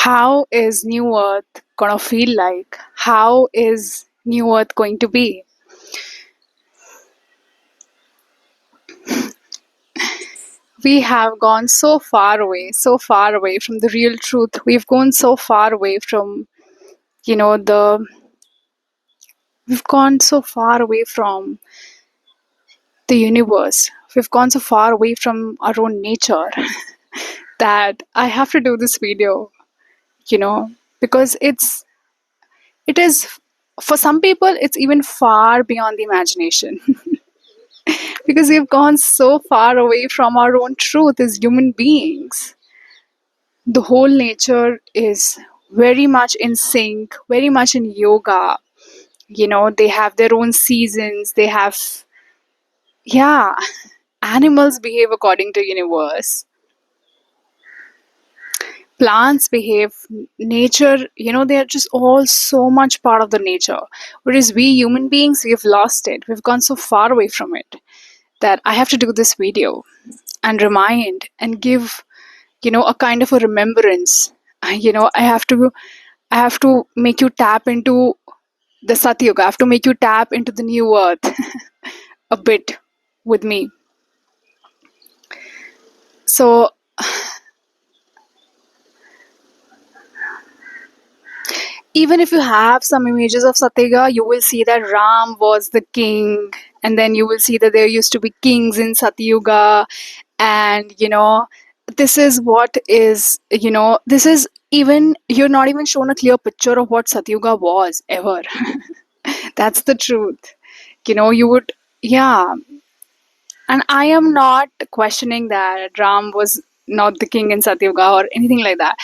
How is New Earth gonna feel like? How is New Earth going to be? We have gone so far away from the real truth. We've gone so far away from, you know, the we've gone so far away from the universe. We've gone so far away from our own nature that I have to do this video, because it is for some people it's even far beyond the imagination. Because we've gone so far away from our own truth as human beings. The whole nature is very much in sync, very much in yoga. They have their own seasons. They have, yeah, animals behave according to universe. Plants behave, nature, they are just all so much part of the nature. Whereas we human beings, we've lost it. We've gone so far away from it that I have to do this video and remind and give a kind of a remembrance. I have to make you tap into the Satyuga. I have to make you tap into the new earth a bit with me. So even if you have some images of Satyuga, you will see that Ram was the king, and then you will see that there used to be kings in Satyuga, and this is what is, this is, even you're not even shown a clear picture of what Satyuga was ever. That's the truth. You would, yeah. And I am not questioning that Ram was not the king in Satyuga or anything like that.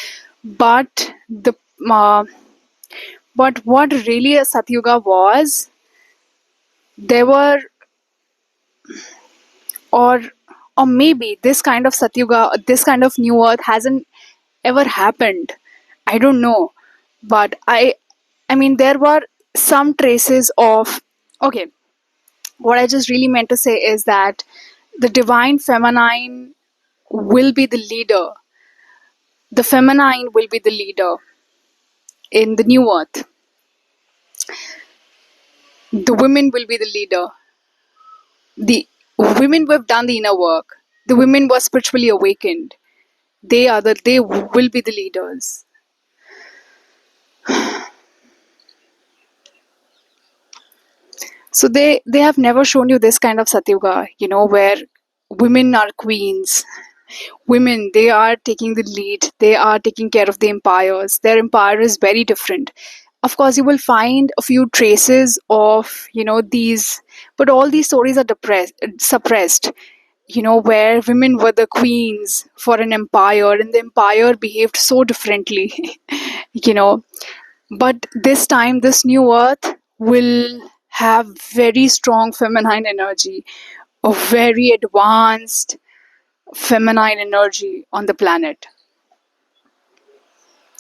But the uh, but what really a Satyuga was, there were, or or maybe this kind of Satyuga, this kind of new earth hasn't ever happened. I don't know, but I mean there were some traces of. Okay, what I just really meant to say is that the divine feminine will be the leader. The feminine will be the leader in the new earth. The women will be the leader. The women who have done the inner work. The women who are spiritually awakened. They will be the leaders. So they have never shown you this kind of Satyuga, where women are queens. Women, they are taking the lead. They are taking care of the empires. Their empire is very different. Of course, you will find a few traces of these, but all these stories are suppressed. Where women were the queens for an empire, and the empire behaved so differently. you know but this time, this new earth will have very strong feminine energy, a very advanced feminine energy on the planet.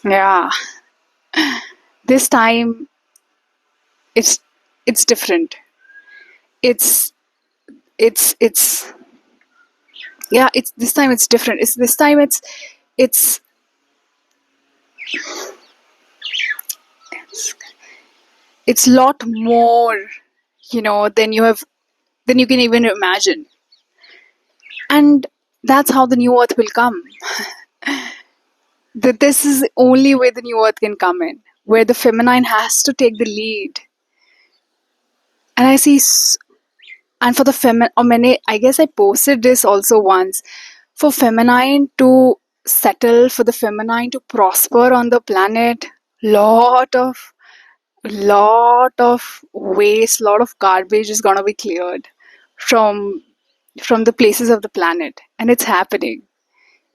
Yeah, this time it's it's different. It's it's yeah, it's this time it's different. It's this time it's it's lot more, than than you can even imagine. And that's how the new earth will come. That this is the only way the new earth can come in, where the feminine has to take the lead. And I see, and for the feminine, or many, I guess I posted this also once, for feminine to settle, for the feminine to prosper on the planet, lot of waste, lot of garbage is gonna be cleared from the places of the planet, and it's happening.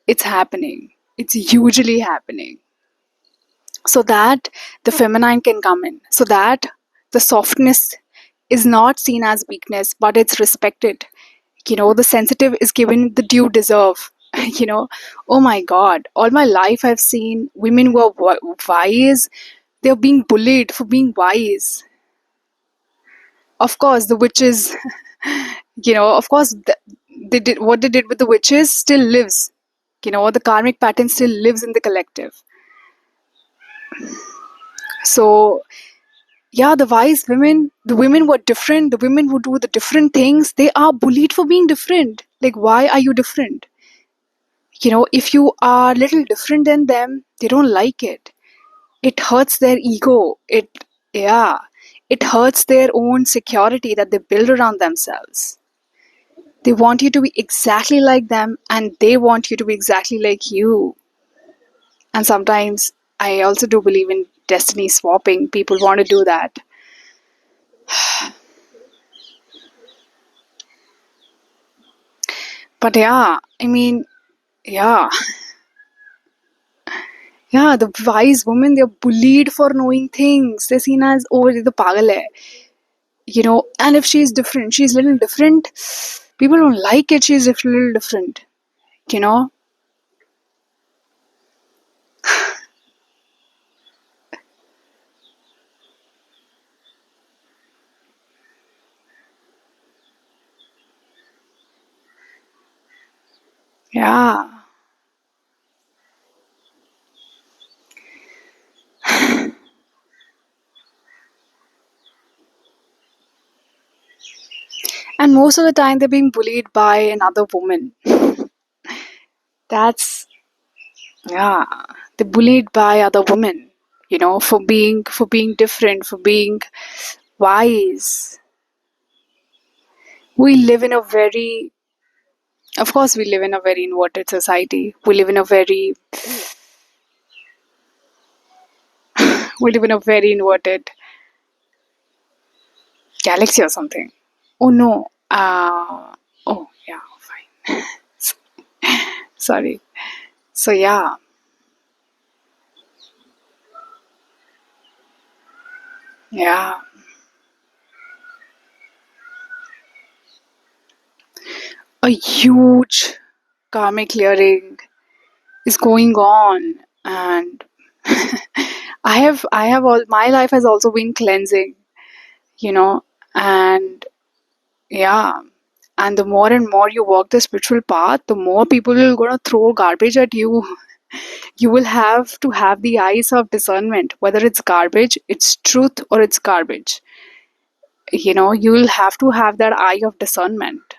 It's happening. It's hugely happening. So that the feminine can come in, so that the softness is not seen as weakness, but it's respected. The sensitive is given the due deserve. you know oh my god, all my life I've seen women who are wise, they're being bullied for being wise. Of course the witches, of course they did what they did with the witches still lives. The karmic pattern still lives in the collective. So yeah, the women were different, the women who do the different things, they are bullied for being different. Like, why are you different? If you are little different than them, they don't like it. It hurts their ego. Yeah, it hurts their own security that they build around themselves. They want you to be exactly like them, and they want you to be exactly like you. And sometimes I also do believe in destiny swapping. People want to do that. But yeah, I mean, yeah, yeah, the wise women, they're bullied for knowing things. They're seen as, oh, the pagal hai. And if she's different, she's a little different, people don't like it. She's a little different, you know? Yeah. And most of the time, they're being bullied by another woman. That's, yeah, they're bullied by other women, for being different, for being wise. We live in a very, of course, we live in a very inverted society. We live in a very inverted galaxy or something. Oh no. Oh yeah, fine. Sorry. So yeah, yeah. A huge karmic clearing is going on, and I have all my life has also been cleansing, you know, and yeah. And the more and more you walk the spiritual path, the more people will gonna throw garbage at you. You will have to have the eyes of discernment, whether it's garbage, it's truth, or it's garbage. You will have to have that eye of discernment.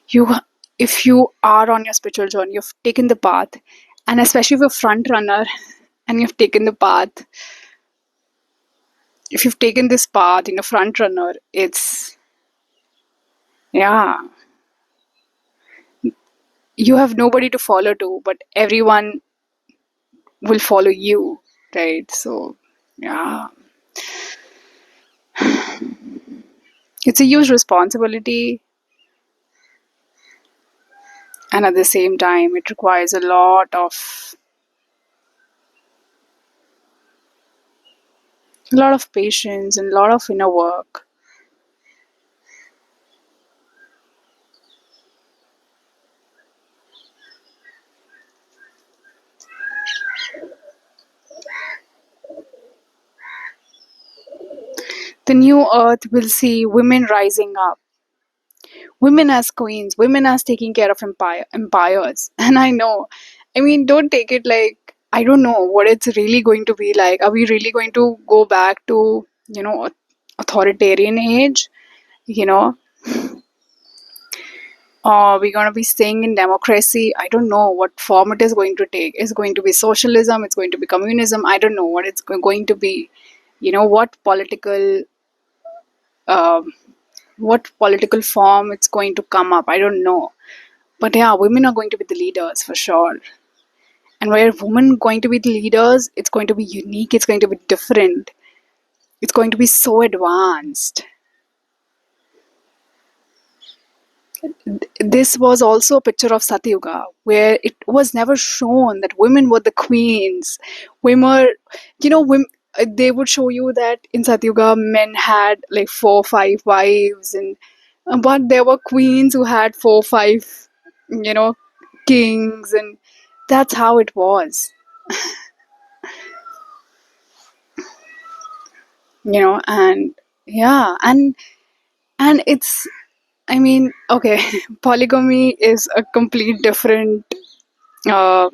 You If you are on your spiritual journey, you've taken the path, and especially if you're front runner and you've taken the path, if you've taken this path in a front runner, it's, yeah, you have nobody to follow to, but everyone will follow you, right? So yeah, it's a huge responsibility, and at the same time it requires a lot of patience and a lot of inner work. The new earth will see women rising up, women as queens, women as taking care of empires. And I know, I mean, don't take it like, I don't know what it's really going to be like. Are we really going to go back to, authoritarian age? You know, or we're going to be staying in democracy? I don't know what form it is going to take. It's going to be socialism, it's going to be communism. I don't know what it's going to be. What um, political form it's going to come up. I don't know. But yeah, women are going to be the leaders for sure. And where women going to be the leaders, it's going to be unique, it's going to be different, it's going to be so advanced. This was also a picture of Satyuga, where it was never shown that women were the queens. Women, women, they would show you that in Satyuga, men had like 4 5 wives, and but there were queens who had 4 5, you know, kings, and that's how it was, and yeah, and it's, I mean, okay, polygamy is a complete different uh,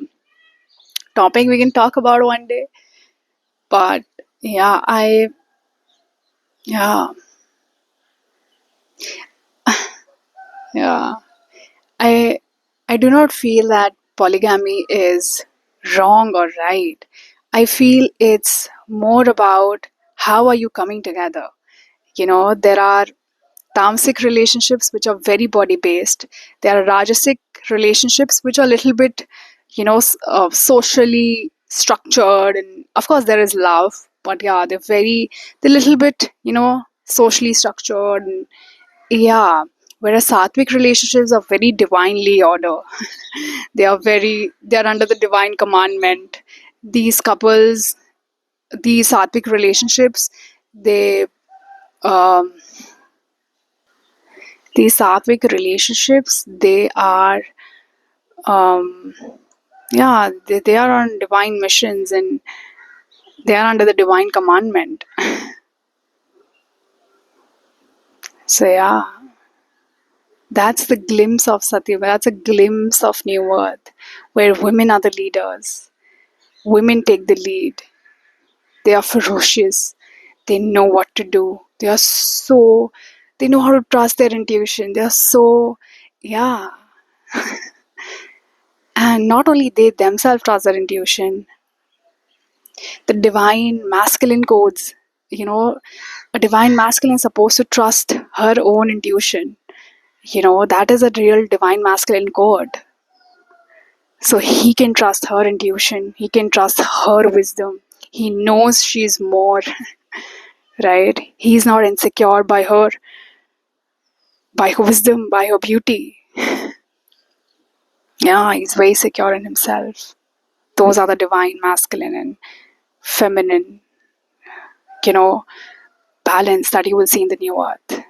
topic we can talk about one day. But yeah, yeah, yeah, I, I do not feel that polygamy is wrong or right. I feel it's more about how are you coming together. There are tamasic relationships which are very body based. There are rajasic relationships which are a little bit, socially structured, and of course there is love. But yeah, they're little bit, socially structured. And yeah, whereas sattvic relationships are very divinely ordered. They are under the divine commandment. These couples, these sattvic relationships, they um, these sattvic relationships, they are um, yeah, they are on divine missions, and they are under the divine commandment. So yeah, that's the glimpse of Satyavama. That's a glimpse of New Earth, where women are the leaders. Women take the lead. They are ferocious. They know what to do. They know how to trust their intuition. They are so, yeah. And not only they themselves trust their intuition, the divine masculine codes, you know, a divine masculine is supposed to trust her own intuition. That is a real divine masculine code. So he can trust her intuition, he can trust her wisdom. He knows she's more, right? He's not insecure by her wisdom, by her beauty. Yeah, he's very secure in himself. Those are the divine masculine and feminine, you know, balance that you will see in the new earth.